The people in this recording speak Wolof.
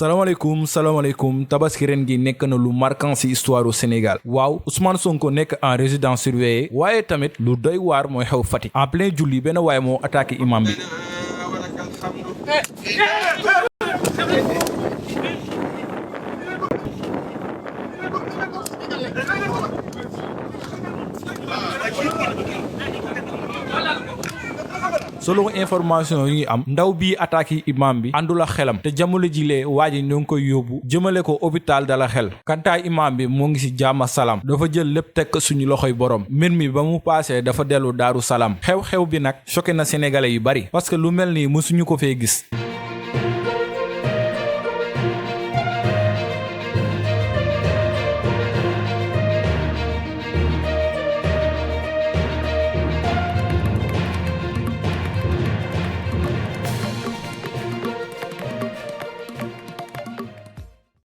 salaamaaleykum tabaski ren gi nekk na lu marquant ci histoire u Sénégal waaw Ousmane Sonko nekk en résidence surveillée waaye tamit lu doy waar mooy xew Fatick en plein julli benn waaye moo attaqué imam bi. selon information yi am ndaw bii attaque imam bi àndul ak xelam te jamono jilee waa ji ñoo ngi koy yóbbu jëmale ko hôpital Dalal Xel kantaay imam bi moo ngi ci jàmm salaam dafa jël lépp teg suñu loxoy borom mbir mi ba mu paasee dafa dellu Daaru Salaam xew-xew bi nag choqué na sénégalais yu bari parce que lu mel nii mësuñu ko fee gis.